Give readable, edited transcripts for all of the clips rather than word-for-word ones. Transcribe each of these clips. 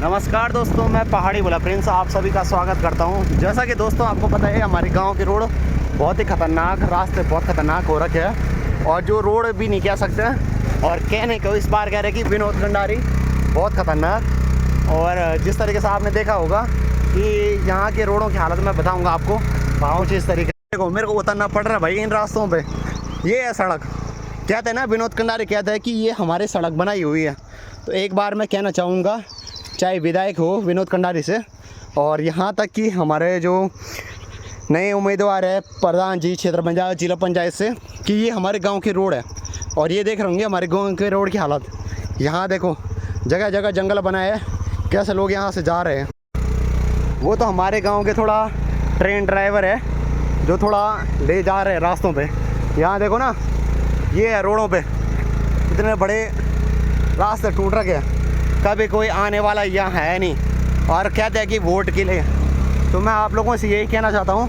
नमस्कार दोस्तों, मैं पहाड़ी बोला प्रिंस आप सभी का स्वागत करता हूं। जैसा कि दोस्तों आपको पता है, हमारे गांव की रोड बहुत ही ख़तरनाक, रास्ते बहुत ख़तरनाक हो रखे हैं और जो रोड भी नहीं कह सकते हैं। और कहने को इस बार कह रहे कि विनोद कंडारी बहुत ख़तरनाक। और जिस तरीके से आपने देखा होगा कि यहाँ के रोडों की हालत मैं बताऊँगा आपको कुछ इस तरीके से। देखो मेरे को उतरना पड़ रहा है भाई इन रास्तों पर। ये है सड़क, कहते हैं ना, विनोद कंडारी कहता है कि ये हमारी सड़क बनाई हुई है। तो एक बार मैं कहना चाहूँगा, चाहे विधायक हो विनोद कंडारी से और यहाँ तक कि हमारे जो नए उम्मीदवार है प्रधान जी क्षेत्र पंचायत जिला पंचायत से, कि ये हमारे गांव की रोड है। और ये देख रहे होंगे हमारे गांव के रोड की हालत। यहाँ देखो जगह जगह जंगल बना है, कैसे लोग यहाँ से जा रहे हैं। वो तो हमारे गांव के थोड़ा ट्रेन ड्राइवर है जो थोड़ा ले जा रहे हैं रास्तों पे। यहाँ देखो ना, ये है रोडों पे इतने बड़े रास्ते टूट रखे हैं, कभी कोई आने वाला यहाँ है नहीं। और कहते हैं कि वोट के लिए। तो मैं आप लोगों से यही कहना चाहता हूँ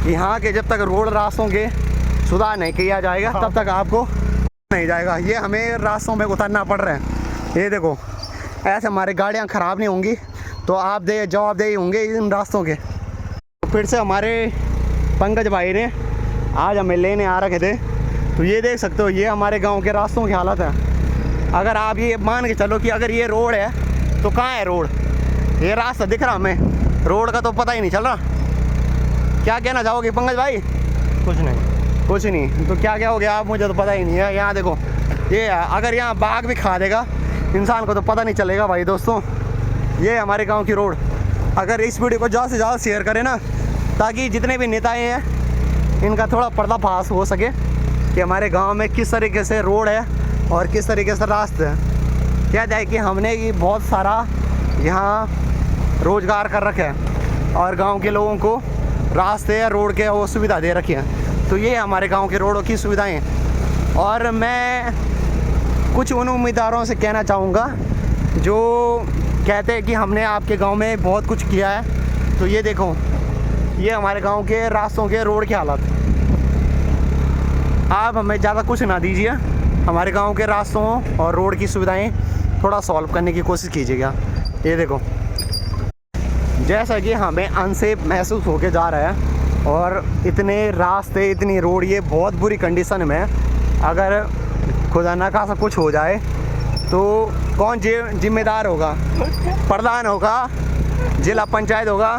कि यहाँ के जब तक रोड रास्तों के सुधार नहीं किया जाएगा तब तक आपको नहीं जाएगा। ये हमें रास्तों में उतरना पड़ रहा है। ये देखो ऐसे हमारी गाड़ियाँ ख़राब नहीं होंगी तो आप जवाबदेही होंगे इन रास्तों के। तो फिर से हमारे पंकज भाई ने आज हमें लेने आ रखे थे। तो ये देख सकते हो, ये हमारे गाँव के रास्तों की हालत है। अगर आप ये मान के चलो कि अगर ये रोड है तो कहाँ है रोड? ये रास्ता दिख रहा हमें, रोड का तो पता ही नहीं चल रहा। क्या कहना चाहोगे पंकज भाई? कुछ नहीं तो क्या कहोगे आप? मुझे तो पता ही नहीं है। यहाँ देखो ये है, अगर यहाँ बाघ भी खा देगा इंसान को तो पता नहीं चलेगा भाई। दोस्तों ये है हमारे गाँव की रोड। अगर इस वीडियो को ज़्यादा से ज़्यादा शेयर करें ना, ताकि जितने भी नेताएँ हैं इनका थोड़ा पर्दाफाश हो सके कि हमारे गाँव में किस तरीके से रोड है और किस तरीके से रास्ते हैं। क्या जाए कि हमने ये बहुत सारा यहाँ रोज़गार कर रखे हैं और गांव के लोगों को रास्ते या रोड के वो सुविधा दे रखी है। तो ये हमारे गांव के रोडों की सुविधाएं। और मैं कुछ उन उम्मीदवारों से कहना चाहूँगा जो कहते हैं कि हमने आपके गांव में बहुत कुछ किया है। तो ये देखो, ये हमारे गाँव के रास्तों के रोड की हालत। आप हमें ज़्यादा कुछ ना दीजिए, हमारे गांव के रास्तों और रोड की सुविधाएं थोड़ा सॉल्व करने की कोशिश कीजिएगा। ये देखो जैसा कि हमें अनसेफ महसूस होके जा रहा है और इतने रास्ते इतनी रोड ये बहुत बुरी कंडीशन में। अगर खुदा ना खासा कुछ हो जाए तो कौन जिम्मेदार होगा? प्रधान होगा, जिला पंचायत होगा,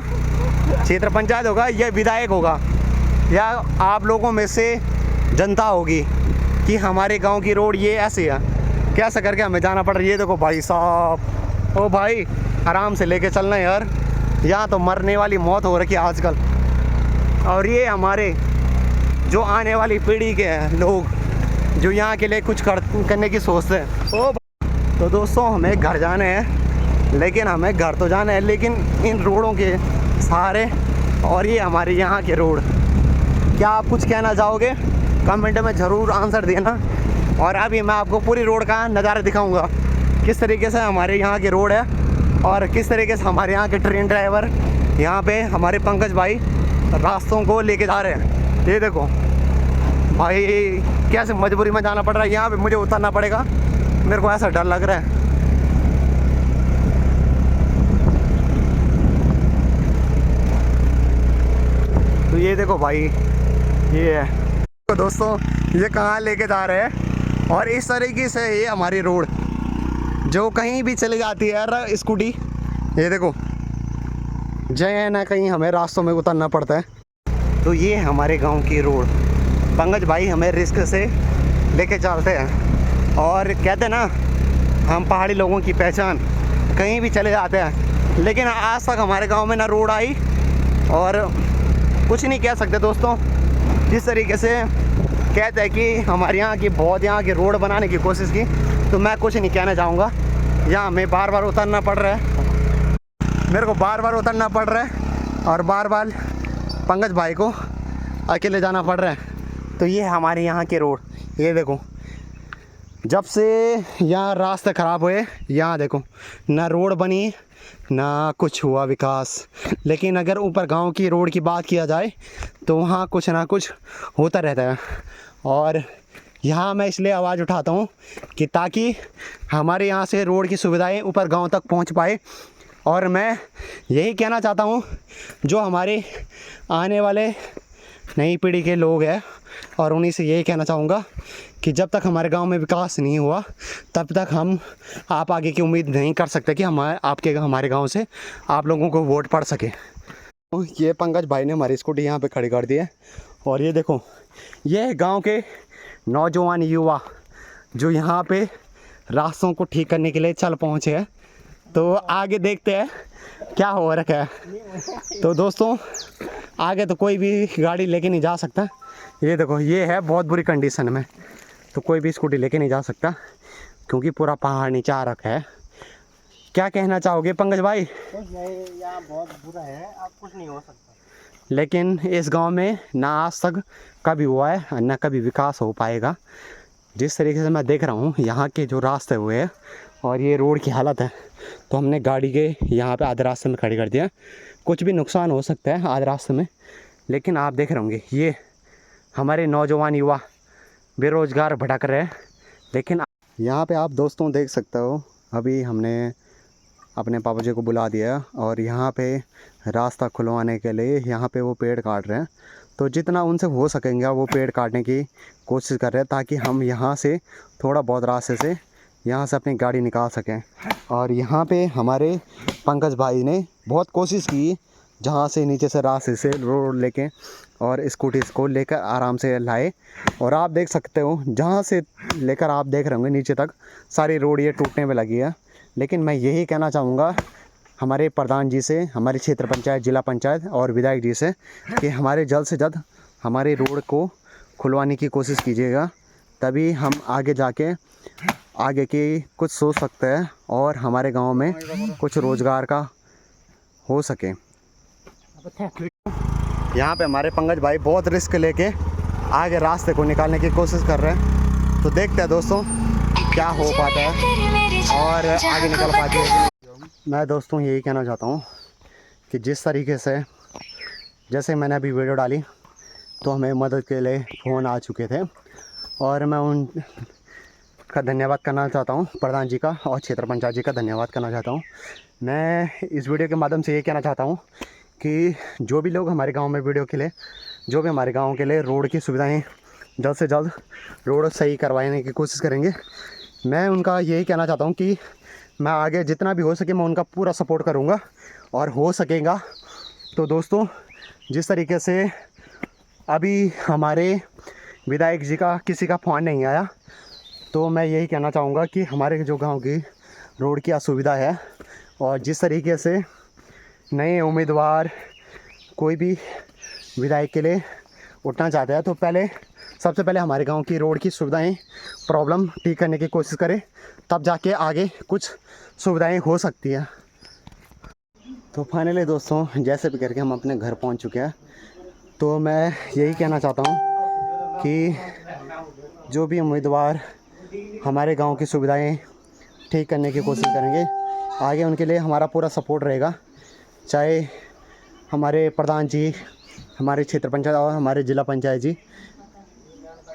क्षेत्र पंचायत होगा, या विधायक होगा, या आप लोगों में से जनता होगी कि हमारे गांव की रोड ये ऐसे है, कैसे करके हमें जाना पड़ रहा है। ये देखो भाई साहब, ओ भाई आराम से लेके चलना यार, यहाँ तो मरने वाली मौत हो रही है आजकल। और ये हमारे जो आने वाली पीढ़ी के हैं लोग जो यहाँ के लिए कुछ करने की सोचते हैं। ओ तो दोस्तों हमें घर जाने हैं, लेकिन हमें घर तो जाना है लेकिन इन रोडों के सहारे। और ये हमारे यहाँ के रोड, क्या आप कुछ कहना चाहोगे? कमेंट में ज़रूर आंसर देना। और अभी मैं आपको पूरी रोड का नज़ारा दिखाऊंगा, किस तरीके से हमारे यहाँ की रोड है और किस तरीके से हमारे यहाँ के ट्रेन ड्राइवर यहाँ पे हमारे पंकज भाई रास्तों को लेके जा रहे हैं। ये देखो भाई कैसे मजबूरी में जाना पड़ रहा है, यहाँ पे मुझे उतरना पड़ेगा, मेरे को ऐसा डर लग रहा है। तो ये देखो भाई, ये है तो दोस्तों ये कहाँ लेके जा रहे हैं। और इस तरीके से ये हमारी रोड जो कहीं भी चली जाती है यार स्कूटी, ये देखो जय ना कहीं हमें रास्तों में उतरना पड़ता है। तो ये हमारे गांव की रोड, पंकज भाई हमें रिस्क से लेके चलते हैं। और कहते हैं ना, हम पहाड़ी लोगों की पहचान, कहीं भी चले जाते हैं। लेकिन आज तक हमारे गाँव में ना रोड आई और कुछ नहीं कह सकते दोस्तों। जिस तरीके से कहते हैं कि हमारे यहाँ की बहुत यहाँ की रोड बनाने की कोशिश की, तो मैं कुछ नहीं कहना चाहूँगा। यहाँ हमें बार बार उतरना पड़ रहा है, मेरे को बार बार उतरना पड़ रहा है और बार बार पंकज भाई को अकेले जाना पड़ रहा है। तो ये हमारे यहाँ के रोड, ये देखो जब से यहाँ रास्ते ख़राब हुए, यहाँ देखो ना रोड बनी ना कुछ हुआ विकास। लेकिन अगर ऊपर गांव की रोड की बात किया जाए तो वहाँ कुछ ना कुछ होता रहता है। और यहाँ मैं इसलिए आवाज़ उठाता हूँ कि ताकि हमारे यहाँ से रोड की सुविधाएं ऊपर गांव तक पहुँच पाए और मैं यही कहना चाहता हूँ जो हमारे आने वाले नई पीढ़ी के लोग हैं, और उन्हीं से यही कहना चाहूँगा कि जब तक हमारे गांव में विकास नहीं हुआ तब तक आप आगे की उम्मीद नहीं कर सकते कि हमारे गांव से आप लोगों को वोट पड़ सके। तो ये पंकज भाई ने हमारी स्कूटी यहाँ पे खड़ी कर दी है, और ये देखो ये गांव के नौजवान युवा जो यहाँ पे रास्तों को ठीक करने के लिए चल पहुँचे हैं। तो आगे देखते हैं क्या हो रखा है। तो दोस्तों आगे तो कोई भी गाड़ी लेके नहीं जा सकता। ये देखो ये है बहुत बुरी कंडीशन में, तो कोई भी स्कूटी लेके नहीं जा सकता क्योंकि पूरा पहाड़ नीचे आ रखा है। क्या कहना चाहोगे पंकज भाई? कुछ नहीं, यहाँ बहुत बुरा है, अब कुछ नहीं हो सकता। लेकिन इस गांव में ना आज तक कभी हुआ है और ना कभी विकास हो पाएगा। जिस तरीके से मैं देख रहा हूँ यहाँ के जो रास्ते हुए हैं और ये रोड की हालत है, तो हमने गाड़ी के यहाँ पे आधे रास्ते में खड़ी कर दिया। कुछ भी नुकसान हो सकता है आधे रास्ते में, लेकिन आप देख रहे होंगे ये हमारे नौजवान युवा बेरोज़गार भटक रहे हैं। लेकिन यहाँ पे आप दोस्तों देख सकते हो, अभी हमने अपने पापा जी को बुला दिया और यहाँ पे रास्ता खुलवाने के लिए यहाँ पे वो पेड़ काट रहे हैं। तो जितना उनसे हो सकेंगे वो पेड़ काटने की कोशिश कर रहे हैं ताकि हम यहाँ से थोड़ा बहुत रास्ते से यहाँ से अपनी गाड़ी निकाल सकें। और यहाँ पे हमारे पंकज भाई ने बहुत कोशिश की जहाँ से नीचे से रास्ते से रोड लेके और स्कूटी को लेकर आराम से लाए। और आप देख सकते हो जहाँ से लेकर आप देख रहे होंगे नीचे तक सारी रोड ये टूटने में लगी है। लेकिन मैं यही कहना चाहूँगा हमारे प्रधान जी से, हमारे क्षेत्र पंचायत, जिला पंचायत और विधायक जी से कि हमारे जल्द से जल्द हमारे रोड को खुलवाने की कोशिश कीजिएगा, तभी हम आगे जाके आगे की कुछ सोच सकते हैं और हमारे गांव में कुछ रोज़गार का हो सके। यहाँ पे हमारे पंकज भाई बहुत रिस्क लेके आगे रास्ते को निकालने की कोशिश कर रहे हैं। तो देखते हैं दोस्तों क्या हो पाता है और आगे निकल पाते हैं। मैं दोस्तों यही कहना चाहता हूँ कि जिस तरीके से जैसे मैंने अभी वीडियो डाली तो हमें मदद के लिए फ़ोन आ चुके थे और मैं उनका धन्यवाद करना चाहता हूँ, प्रधान जी का और क्षेत्र पंचायत जी का धन्यवाद करना चाहता हूँ। मैं इस वीडियो के माध्यम से ये कहना चाहता हूँ कि जो भी लोग हमारे गांव में वीडियो के लिए, जो भी हमारे गांव के लिए रोड की सुविधाएं जल्द से जल्द रोड सही करवाने की कोशिश करेंगे, मैं उनका यही कहना चाहता हूँ कि मैं आगे जितना भी हो सके मैं उनका पूरा सपोर्ट करूँगा और हो सकेगा। तो दोस्तों जिस तरीके से अभी हमारे विधायक जी का किसी का फ़ोन नहीं आया, तो मैं यही कहना चाहूँगा कि हमारे जो गांव की रोड की असुविधा है और जिस तरीके से नए उम्मीदवार कोई भी विधायक के लिए उठना चाहता है, तो सबसे पहले हमारे गांव की रोड की सुविधाएं प्रॉब्लम ठीक करने की कोशिश करें, तब जाके आगे कुछ सुविधाएं हो सकती है। तो फाइनली दोस्तों जैसे भी करके हम अपने घर पहुंच चुके हैं। तो मैं यही कहना चाहता हूं कि जो भी उम्मीदवार हमारे गांव की सुविधाएं ठीक करने की कोशिश करेंगे, आगे उनके लिए हमारा पूरा सपोर्ट रहेगा। चाहे हमारे प्रधान जी, हमारे क्षेत्र पंचायत और हमारे जिला पंचायत जी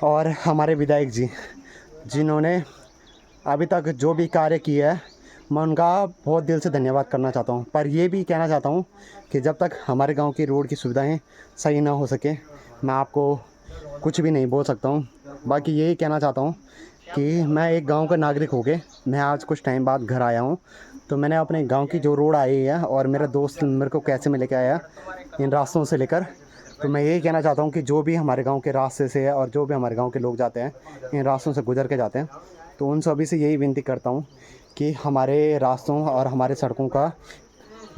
और हमारे विधायक जी, जिन्होंने अभी तक जो भी कार्य किया है, मैं उनका बहुत दिल से धन्यवाद करना चाहता हूं। पर ये भी कहना चाहता हूं कि जब तक हमारे गांव की रोड की सुविधाएं सही ना हो सके, मैं आपको कुछ भी नहीं बोल सकता हूं। बाकी यही कहना चाहता हूं कि मैं एक गांव का नागरिक होके मैं आज कुछ टाइम बाद घर आया हूं, तो मैंने अपने गांव की जो रोड आई है और मेरा दोस्त मेरे को कैसे में लेके आया इन रास्तों से लेकर, तो मैं यही कहना चाहता हूं कि जो भी हमारे गांव के रास्ते से है और जो भी हमारे गांव के लोग जाते हैं, इन रास्तों से गुजर के जाते हैं, तो उन सभी से यही विनती करता हूं कि हमारे रास्तों और हमारे सड़कों का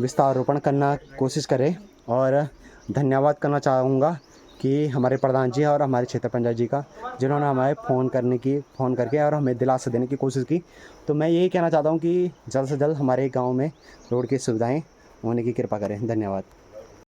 विस्तारोपण करना कोशिश करें। और धन्यवाद करना चाहूँगा कि हमारे प्रधान जी और हमारे क्षेत्र पंचायत जी का, जिन्होंने हमें फ़ोन करके और हमें दिलासा देने की कोशिश की। तो मैं यही कहना चाहता हूँ कि जल्द से जल्द हमारे गांव में रोड की सुविधाएं होने की कृपा करें। धन्यवाद।